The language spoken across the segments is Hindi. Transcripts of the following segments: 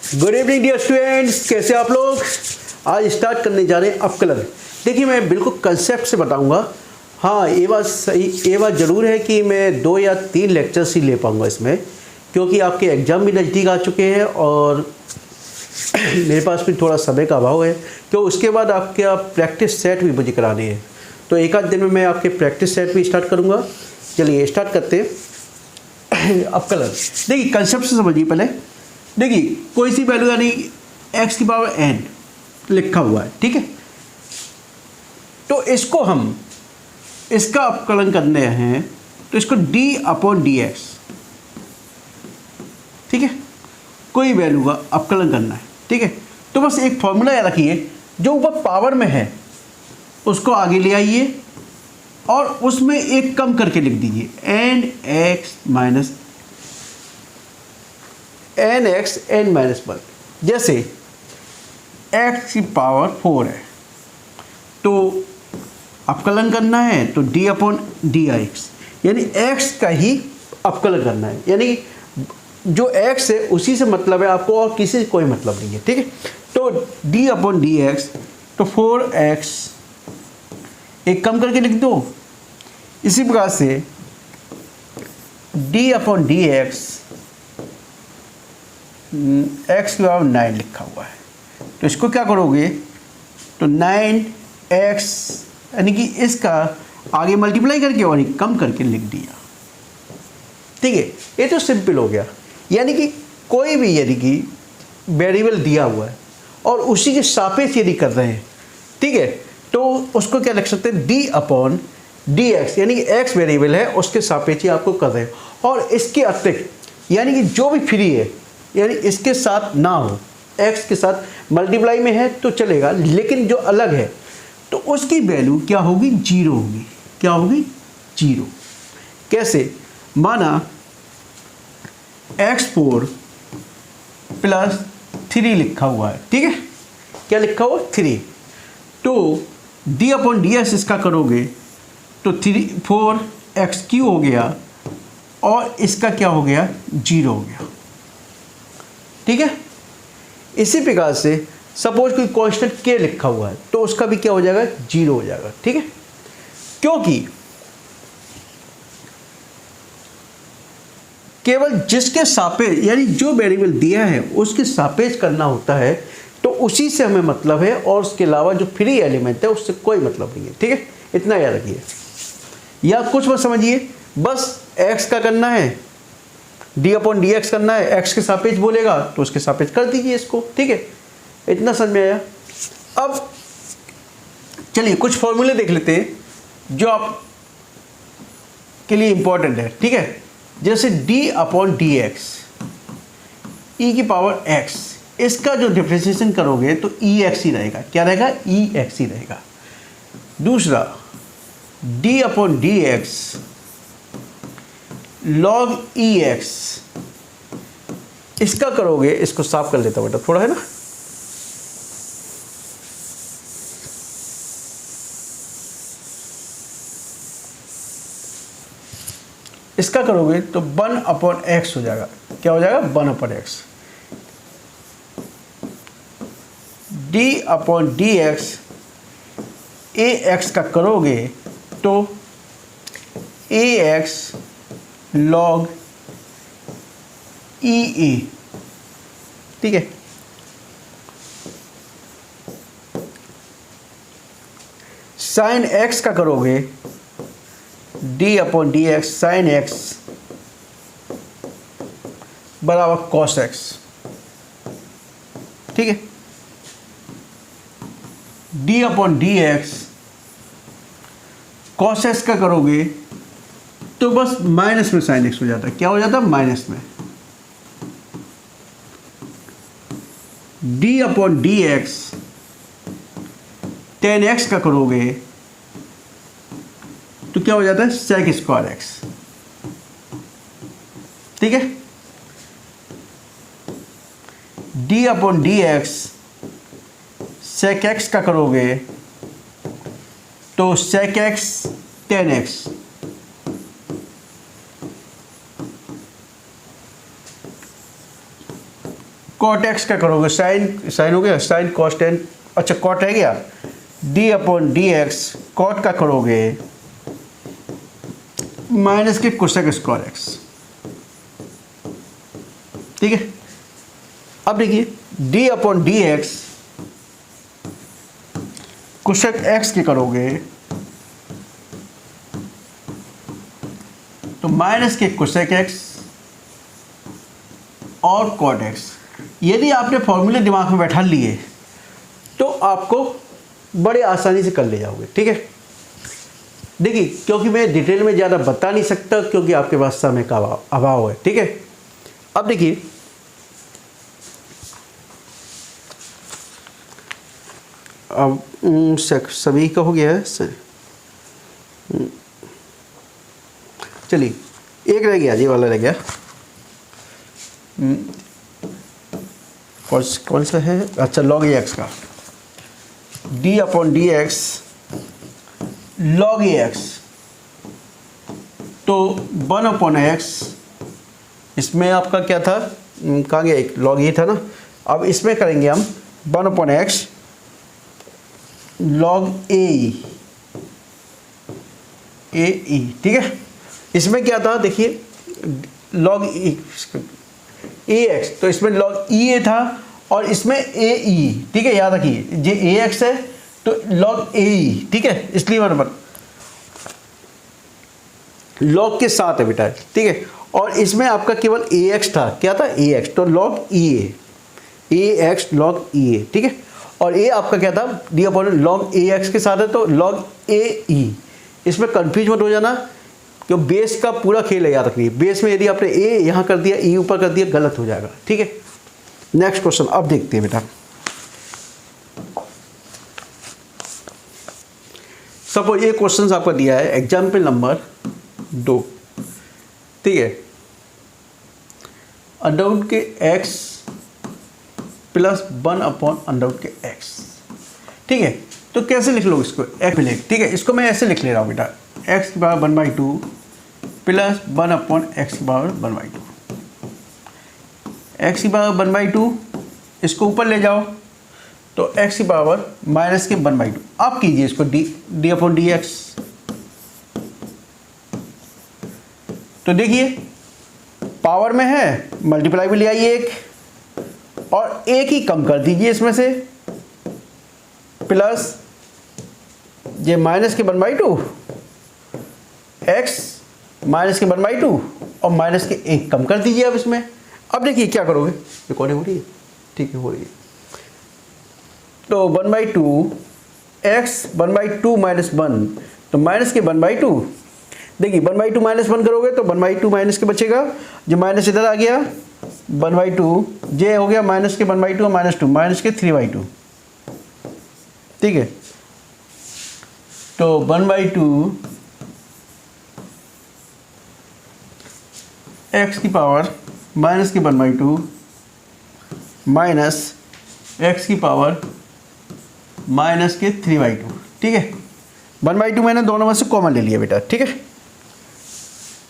गुड इवनिंग डियर स्टूडेंट्स, कैसे आप लोग। आज स्टार्ट करने जा रहे हैं अपकलन। देखिए, मैं बिल्कुल कंसेप्ट से बताऊंगा। हाँ, ये बात सही, ये बात ज़रूर है कि मैं 2 या 3 लेक्चर्स ही ले पाऊंगा इसमें, क्योंकि आपके एग्ज़ाम भी नज़दीक आ चुके हैं और मेरे पास भी थोड़ा समय का अभाव है। तो उसके बाद आपके प्रैक्टिस सेट भी मुझे कराने हैं, तो एक आध दिन में मैं आपके प्रैक्टिस सेट भी स्टार्ट करूँगा। चलिए स्टार्ट करते हैं अपकलन। देखिए, कंसेप्ट से समझिए पहले। देखिए, कोई सी वैल्यू यानी x की पावर n लिखा हुआ है, ठीक है। तो इसको हम इसका अपकलन करने हैं, तो इसको d/dx, ठीक है, कोई वैल्यू का अपकलन करना है, ठीक है। तो बस एक फॉर्मूला याद रखिए, जो ऊपर पावर में है उसको आगे ले आइए और उसमें एक कम करके लिख दीजिए nx n-1। जैसे x की पावर 4 है तो अपकलन करना है तो d/dx, यानी x का ही अपकलन करना है, यानी जो x है उसी से मतलब है आपको, और किसी से कोई मतलब नहीं है, ठीक है। तो d/dx, तो 4x एक कम करके लिख दो। इसी प्रकार से d/dx x की पावर 9 लिखा हुआ है, तो इसको क्या करोगे, तो 9x यानी कि इसका आगे मल्टीप्लाई करके और कम करके लिख दिया, ठीक है। ये तो सिंपल हो गया। यानी कि कोई भी यदि कि वेरिएबल दिया हुआ है और उसी के सापेक्ष यदि कर रहे हैं, ठीक है, तो उसको क्या लिख सकते हैं, d/dx, यानी कि x वेरिएबल है उसके सापेक्ष ही आपको कर रहे हैं। और इसके अतिरिक्त यानी कि जो भी फ्री है, यानी इसके साथ ना हो, x के साथ मल्टीप्लाई में है तो चलेगा, लेकिन जो अलग है तो उसकी वैल्यू क्या होगी, 0 होगी। क्या होगी, 0। कैसे, माना x4 + 3 लिखा हुआ है, ठीक है। क्या लिखा हुआ, 3। तो d/dx इसका करोगे तो 4x³ हो गया और इसका क्या हो गया, 0 हो गया, ठीक है। इसी प्रकार से सपोज कोई कांस्टेंट k लिखा हुआ है तो उसका भी क्या हो जाएगा, 0 हो जाएगा, ठीक है। क्योंकि केवल जिसके सापेक्ष यानी जो वेरिएबल दिया है उसके सापेक्ष करना होता है, तो उसी से हमें मतलब है, और उसके अलावा जो फ्री एलिमेंट है उससे कोई मतलब नहीं है, ठीक है। इतना याद रखिए, या कुछ मत समझिए, बस x का करना है, d/dx करना है, x के सापेक्ष बोलेगा तो उसके सापेक्ष कर दीजिए इसको, ठीक है। इतना समझ में आया। अब चलिए कुछ फॉर्मूले देख लेते हैं जो आप के लिए इंपॉर्टेंट है, ठीक है। जैसे d/dx e की पावर x, इसका जो डिफरेंशिएशन करोगे तो ex ही रहेगा। क्या रहेगा, ex ही रहेगा। दूसरा d/dx log ex, इसका करोगे, इसको साफ कर लेता हूं बेटा थोड़ा, है ना। इसका करोगे तो 1/x हो जाएगा। क्या हो जाएगा, 1/x। d/dx ax का करोगे तो ax log ea, ठीक है। sin x का करोगे d/dx sin x बराबर cos x, ठीक है। d/dx cos x का करोगे तो बस माइनस में sin x हो जाता है। क्या हो जाता है, माइनस में। d/dx tan x का करोगे तो क्या हो जाता है, sec² x, ठीक है। d/dx sec x का करोगे तो sec x tan x, cot x का करोगे, साइन हो गया, साइन कॉस टेन, अच्छा कॉट रह गया, d upon d x, cot का करोगे माइनस के कोसेक स्क्वायर एक्स, ठीक है। अब देखिए D upon d x cosec x के करोगे तो माइनस के कोसेक एक्स और कॉट एक्स। यदि आपने फॉर्मूले दिमाग में बैठा लिए तो आपको बड़े आसानी से कर ले जाओगे, ठीक है। देखिए क्योंकि मैं डिटेल में ज़्यादा बता नहीं सकता क्योंकि आपके पास समय का अभाव है, ठीक है। अब देखिए अब सभी का हो गया है सर, चलिए एक रह गया, ये वाला रह गया, कौन सा है, अच्छा लॉग ए एक्स का, d upon d x log a x, तो 1 अपॉन एक्स, इसमें आपका क्या था, कहाँ गया, एक लॉग ए था ना। अब इसमें करेंगे हम 1 अपॉन एक्स लॉग ए ई, ठीक है। इसमें क्या था देखिए लॉग ए एक्स, तो इसमें लॉग ई ए था और इसमें ए ई, ठीक है, याद रखिए ये ए एक्स है तो लॉग ए ई, ठीक है, इसलिए बराबर लॉग के साथ है बेटा, ठीक है। और इसमें आपका केवल ए एक्स था, क्या था ए एक्स, तो लॉग ई एक्स लॉग ई ए, ठीक है। और ए आपका क्या था D upon log a x के साथ है तो लॉग ए ई। इसमें कंफ्यूज मत हो जाना क्यों बेस का पूरा खेल है, याद रखिए बेस में यदि आपने ए यहाँ कर दिया ई ऊपर कर दिया गलत हो जाएगा, ठीक है। नेक्स्ट क्वेश्चन अब देखते हैं बेटा। सपोज ये क्वेश्चन आपका दिया है एग्जाम्पल नंबर 2, ठीक है। अंडरवुड के x प्लस 1 अपॉन अंडरवुड के x, ठीक है। तो कैसे लिख लो इसको, x मिलेगा, ठीक है। इसको मैं ऐसे लिख ले रहा हूँ बेटा, x की पावर 1/2 प्लस 1 अपॉन x की पावर 1/2, x की पावर 1/2 इसको ऊपर ले जाओ तो x की पावर माइनस के 1/2। अब कीजिए इसको डी अपॉन डी एक्स, तो देखिए पावर में है मल्टीप्लाई भी ले आइए एक और एक ही कम कर दीजिए इसमें से, प्लस ये माइनस के 1/2 x माइनस के 1/2 और माइनस के 1 कम कर दीजिए अब इसमें। अब देखिए क्या करोगे, रिकॉर्डिंग हो रही है, ठीक है हो रही है, तो 1/2 x 1/2 माइनस 1 तो माइनस के 1/2, देखिए 1/2 माइनस 1 करोगे तो 1/2 माइनस के बचेगा, जो माइनस इधर आ गया 1/2, ये हो गया माइनस के 1/2 और -2 माइनस के 3/2, ठीक है। तो 1/2 x की पावर माइनस के 1/2 माइनस x की पावर माइनस के 3/2, ठीक है। 1/2 मैंने दोनों में से कॉमन ले लिया बेटा, ठीक है।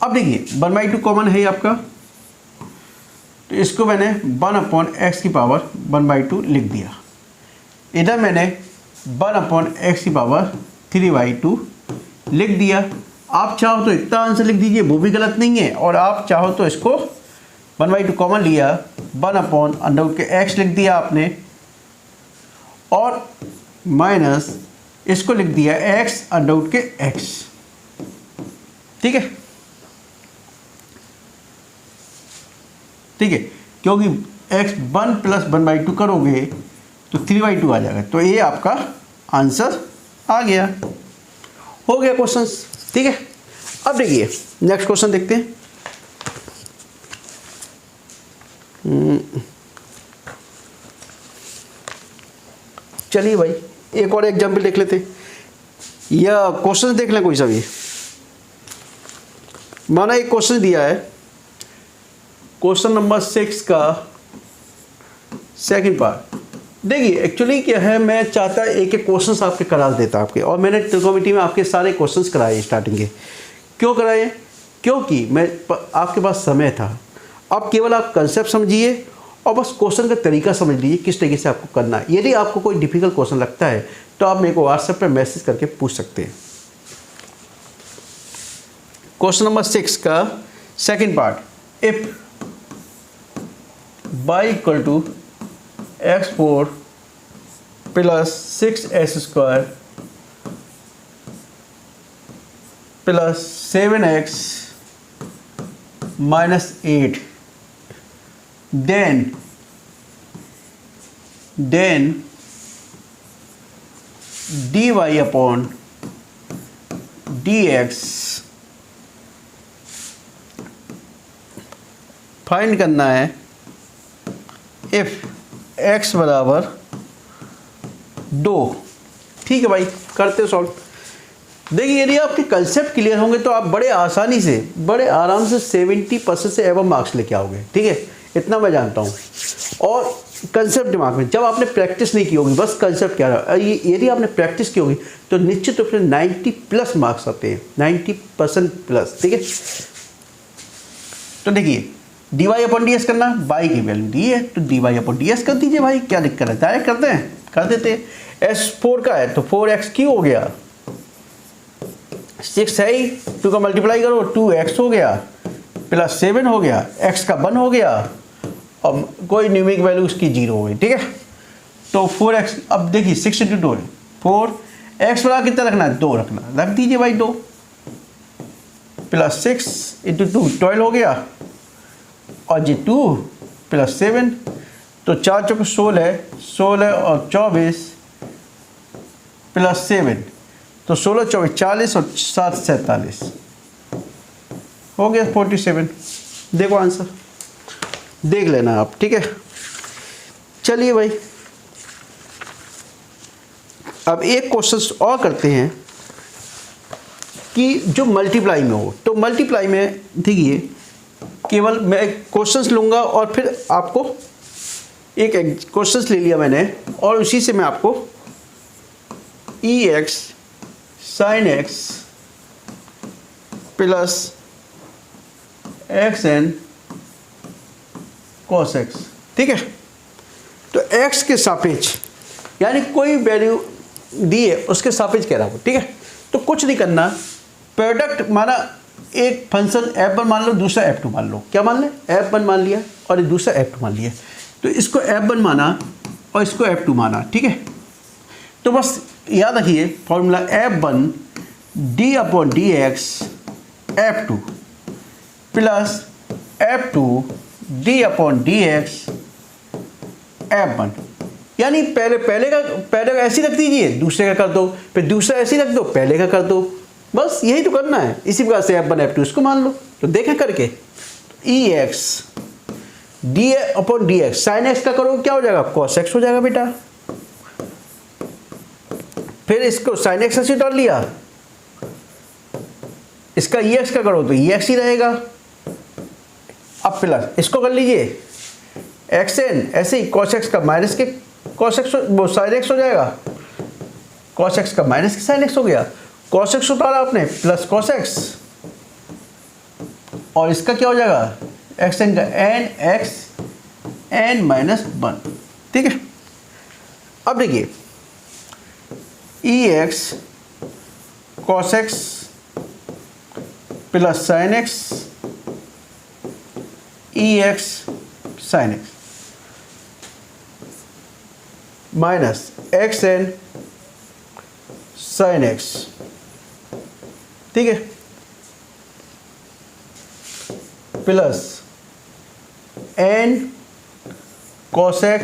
अब देखिए 1/2 कॉमन है आपका, तो इसको मैंने 1 अपॉन एक्स की पावर 1/2 लिख दिया। इधर मैंने 1 अपॉन एक्स की पावर 3/2 लिख दिया। आप चाहो तो इतना आंसर लिख दीजिए, वो भी गलत नहीं है, और आप चाहो तो इसको 1/2 कॉमन लिया, 1 अपॉन अंडरवुड के एक्स लिख दिया आपने, और माइनस इसको लिख दिया x अंडरवुड के x, ठीक है, ठीक है। क्योंकि x 1 प्लस 1/2 करोगे तो 3/2 आ जाएगा, तो ये आपका आंसर आ गया, हो गया क्वेश्चन, ठीक है। अब देखिए नेक्स्ट क्वेश्चन देखते हैं। चलिए भाई एक और एग्जाम्पल देख लेते, या क्वेश्चन देख लें कोई सा भी। माना एक क्वेश्चन दिया है, क्वेश्चन नंबर 6 का सेकंड पार्ट। देखिए एक्चुअली क्या है, मैं चाहता एक एक क्वेश्चंस आपके करा देता आपके, और मैंने ट्रिगोनोमेट्री में आपके सारे क्वेश्चंस कराए स्टार्टिंग के। क्यों कराए? क्योंकि मैं आपके पास समय था। अब केवल आप कंसेप्ट समझिए और बस क्वेश्चन का तरीका समझ लीजिए किस तरीके से आपको करना है। यदि आपको कोई डिफिकल्ट क्वेश्चन लगता है तो आप मेरे को व्हाट्सएप पर मैसेज करके पूछ सकते हैं। क्वेश्चन नंबर 6 का second part, if y equal to x4 plus 6x² plus 7x minus 8 then dy upon dx find करना है इफ x बराबर 2। ठीक है भाई, करते सॉल्व। देखिए यदि आपके कंसेप्ट क्लियर होंगे तो आप बड़े आसानी से, बड़े आराम से 70% से एबव मार्क्स लेके आओगे। ठीक है, इतना मैं जानता हूँ। और कंसेप्ट दिमाग में, जब आपने प्रैक्टिस नहीं की होगी, बस कंसेप्ट क्या रहा, यदि आपने प्रैक्टिस की होगी तो निश्चित रूप से 90+ मार्क्स आते हैं, 90% प्लस। ठीक है, तो देखिए dy अपॉन ds करना, y की वैल्यू दी है तो dy अपॉन ds कर दीजिए भाई, क्या दिक्कत है, डायरेक्ट करते हैं, कर देते हैं। s4 का है तो 4x³ हो गया, 6 है ही, 2 का मल्टीप्लाई करो 2x हो गया, प्लस 7 हो गया, x का 1 हो गया, और कोई न्यूमेरिक वैल्यू उसकी 0 हो गई। ठीक है, तो 4x, अब देखिए 6 × 2 4, x बराबर कितना रखना है, 2 रखना, रख दीजिए भाई 2, प्लस 6 × 2 12 हो गया, और जी 2 प्लस 7, तो 4 चौके 16, 16 और 24 प्लस 7, तो 16 24 40 और 7 47 हो गया 47। देखो आंसर, देख लेना आप। ठीक है, चलिए भाई अब एक क्वेश्चन और करते हैं कि जो मल्टीप्लाई में हो। तो मल्टीप्लाई में देखिए केवल मैं क्वेश्चंस लूँगा और फिर आपको एक क्वेश्चंस ले लिया मैंने, और उसी से मैं आपको ex sin x plus xn cos x। ठीक है, तो x के सापेक्ष यानी कोई वैल्यू दी है उसके सापेक्ष कह रहा हूँ। ठीक है, तो कुछ नहीं करना, प्रोडक्ट माना, एक फंक्शन f1 मान लो, दूसरा f2 मान लो। क्या मान लें, f1 मान लिया और एक दूसरा f2 मान लिया, तो इसको f1 माना और इसको f2 माना। ठीक है, तो बस याद रखिए formula f1 d upon dx f2 plus f2 d upon dx f1। यानी पहले का ऐसे रख दीजिए, दूसरे का कर दो, फिर दूसरा ऐसे रख दो, पहले का कर दो, बस यही तो करना है। इसी प्रकार से f1 f2 इसको मान लो, तो देखें करके ex d upon dx sin x का करो, क्या हो जाएगा, cos x हो जाएगा बेटा। फिर इसको sin x से डाल लिया, इसका ex का करो तो ex ही रहेगा। अब प्लस इसको कर लीजिए xn, ऐसे ही cos x का माइनस के cos x वो sin x हो जाएगा, cos x का माइनस के sin x हो गया, cos x उतारा आपने प्लस cos x, और इसका क्या हो जाएगा xn का n x n माइनस 1। ठीक है, अब देखिए ex cos x plus sin x ex sin x minus xn sin x। ठीक है, plus n cos x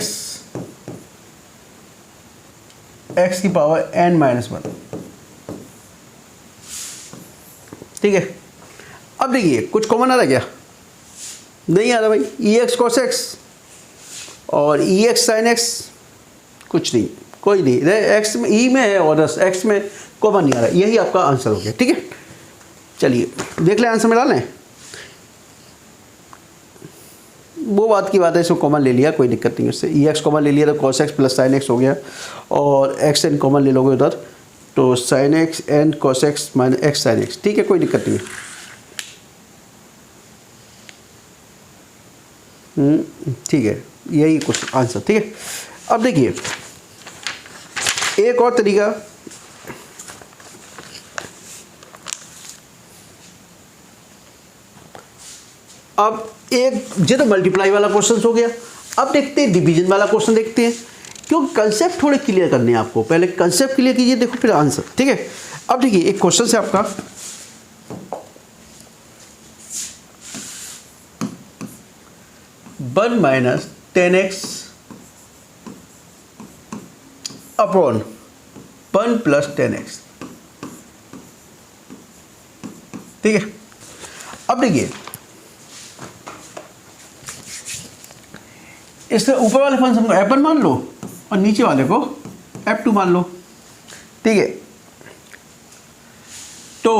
x की पावर n माइनस 1। ठीक है, अब देखिए कुछ कॉमन आ रहा क्या, नहीं आ रहा भाई, ex cos x और ex sin x कुछ नहीं, कोई नहीं, x में e में है और x में कॉमन नहीं आ रहा, यही आपका आंसर हो गया। ठीक है, चलिए देख लें आंसर में डालें, वो बात की बात है, इसको कॉमन ले लिया, कोई दिक्कत नहीं उससे, ex कॉमन ले लिया तो cos x plus sin x हो गया, और xn कॉमन ले लोगे उधर तो sin x n cos x minus x sin x। ठीक है, कोई दिक्कत नहीं है। ठीक है, यही कुछ आंसर, ठीक है। अब देखिए एक और तरीका, अब एक जो मल्टीप्लाई वाला क्वेश्चन हो गया। अब देखते हैं डिवीजन वाला क्वेश्चन देखते हैं, क्योंकि कंसेप्ट थोड़े क्लियर करने हैं आपको। पहले कंसेप्ट क्लियर कीजिए, देखो फिर आंसर, ठीक है। अब देखिए एक क्वेश्चन से आपका 1 minus 10x upon 1 plus 10x, ठीक है। अब देखिए इससे ऊपर वाले फंक्शन को f1 मान लो और नीचे वाले को f2 मान लो, ठीक है। तो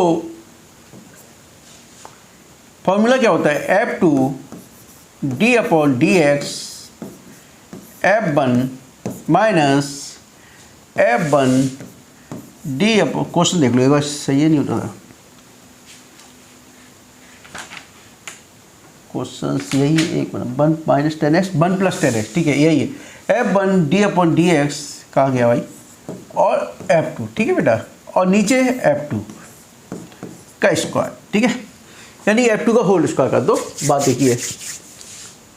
फॉर्मूला क्या होता है, f2 d upon d x f1 minus f1 d upon, question देख लो एक बार, सही है नहीं होता था क्वेश्चन, यही है एक minute, 1 minus 10x 1 plus 10x, ठीक है, यही है f1 d upon d x, कहाँ गया भाई, और f2, ठीक है बेटा, और नीचे f2 का स्क्वायर, ठीक है, यानी f2 का होल स्क्वायर कर दो, बात देखिए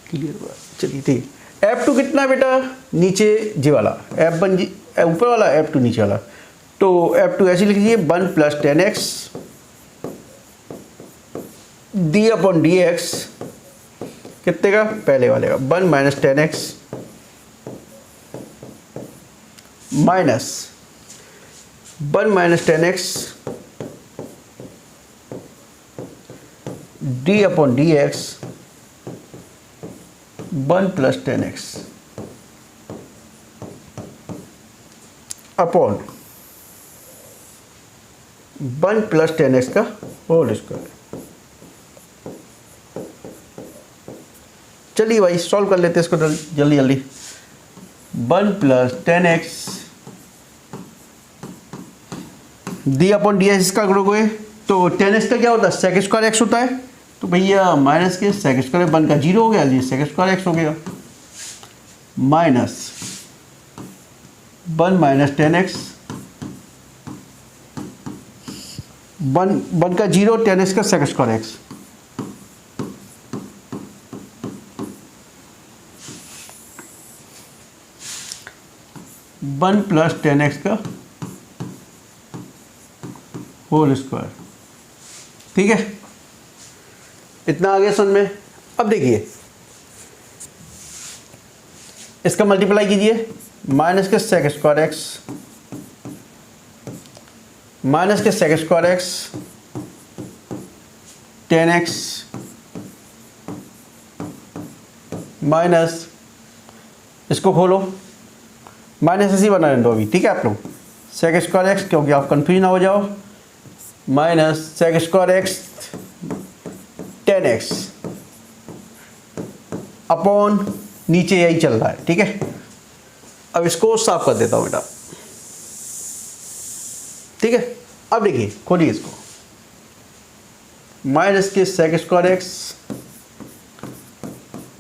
क्लियर हुआ। चलिए ठीक है, f2 कितना बेटा, नीचे जी वाला, f1 जी ऊपर वाला, f2 नीचे वाला, तो f2 ऐसे लिख लीजिए 1 plus 10x d upon d x, कितने का, पहले वाले का 1 minus 10x minus 1 minus 10x d upon d x 1 plus 10x upon 1 plus 10x का होल स्क्वायर। चलिए भाई सॉल्व कर लेते हैं इसको जल्दी जल्दी। 1 plus 10x D upon d x का करोगे तो 10x का क्या होता है, सेक स्क्वायर एक्स होता है, तो भैया माइनस के सेक स्क्वायर 1 का 0 हो गया, जी सेक स्क्वायर एक्स हो गया, माइनस 1 माइनस 10x 1 का 0, 10x का sec square x, one plus 10x का होल स्क्वायर, ठीक है, इतना आ गया समझ में। अब देखिए इसका मल्टीप्लाई कीजिए, माइनस के सेक स्क्वायर एक्स माइनस के sec square x 10x minus, इसको खोलो, माइनस ऐसे ही बना दो अभी, ठीक है आप लोग, सेक स्क्वायर एक्स, क्योंकि आप कंफ्यूज ना हो जाओ, minus sec square x 10x upon नीचे यही चल रहा है, ठीक है। अब इसको साफ कर देता हूं बेटा, ठीक है। अब देखिए खोलिए इसको, माइनस के sec square x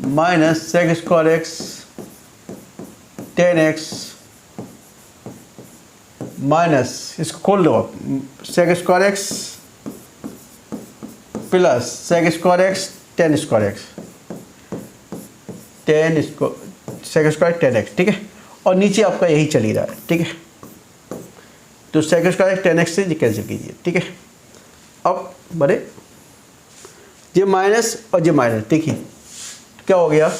minus sec square x 10x minus, इसको खोल दो आप, sec square x plus sec square x 10 square x 10 sec square 10x, ठीक है, और नीचे आपका यही चल ही रहा है, ठीक है। तो सेक स्क्वायर 10x से कैंसिल कीजिए, ठीक है। अब बड़े ये माइनस और ये माइनस, देखिए क्या हो गया,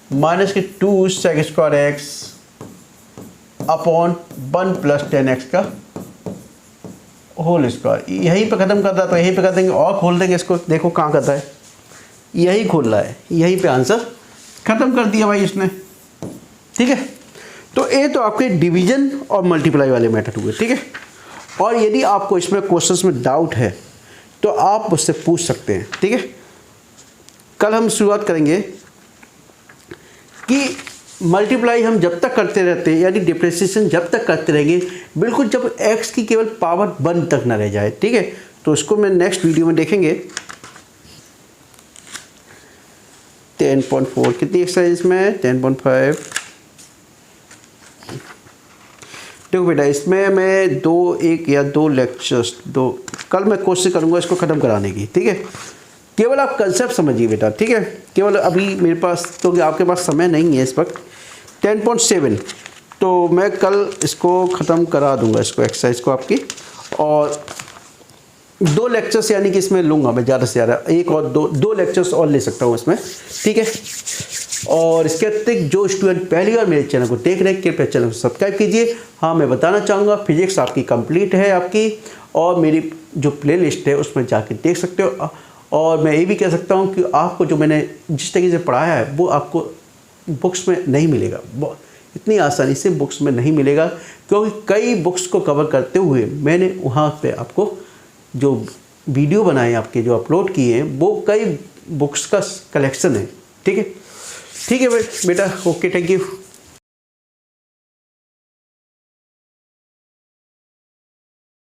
माइनस के 2 sec square x upon 1 plus 10x का होल स्क्वायर, यहीं पे ख़त्म करता है, तो यहीं पे कर देंगे और खोल देंगे इसको, देखो कहाँ करता है, यही खोल रहा है, यहीं पे आंसर ख़त्म कर दिया भाई इसने, ठीक है। तो ये तो आपके डिवीजन और मल्टीप्लाई वाले मेथड हुए, ठीक है। और यदि आपको इसमें क्वेश्चंस में डाउट है तो आप मुझसे पूछ सकते हैं, ठीक है। कल हम शुरुआत करेंगे कि मल्टीप्लाई हम जब तक करते रहते हैं, यानी डिफ्रेंशिएशन जब तक करते रहेंगे, बिल्कुल जब x की केवल पावर 1 तक ना रह जाए, ठीक है। तो उसको मैं नेक्स्ट वीडियो में देखेंगे। 10.4 कितनी एक्सरसाइज में 10.5। देखो बेटा इसमें मैं दो लेक्चर्स कल मैं कोशिश करूँगा इसको ख़त्म कराने की, ठीक है। केवल आप कंसेप्ट समझिए बेटा, ठीक है। केवल अभी मेरे पास तो आपके पास समय नहीं है इस वक्त। 10.7 तो मैं कल इसको ख़त्म करा दूँगा, इसको एक्सरसाइज को आपकी, और 2 लेक्चर्स यानी कि इसमें लूँगा मैं ज़्यादा से ज़्यादा, एक और दो लेक्चर्स और ले सकता हूँ इसमें, ठीक है। और इसके अतिरिक्त जो स्टूडेंट पहली बार मेरे चैनल को देख रहे हैं कृपया चैनल को सब्सक्राइब कीजिए। हाँ, मैं बताना चाहूँगा फिजिक्स आपकी कंप्लीट है आपकी, और मेरी जो प्लेलिस्ट है उसमें जाके देख सकते हो। और मैं ये भी कह सकता हूँ कि आपको जो मैंने जिस तरीके से पढ़ाया है वो आपको बुक्स में नहीं मिलेगा, इतनी आसानी से बुक्स में नहीं मिलेगा, क्योंकि कई बुक्स को कवर करते हुए मैंने वहाँ पे आपको जो वीडियो बनाए आपके जो अपलोड किए हैं वो कई बुक्स का कलेक्शन है, ठीक है। ठीक है बेटा, ओके, थैंक यू।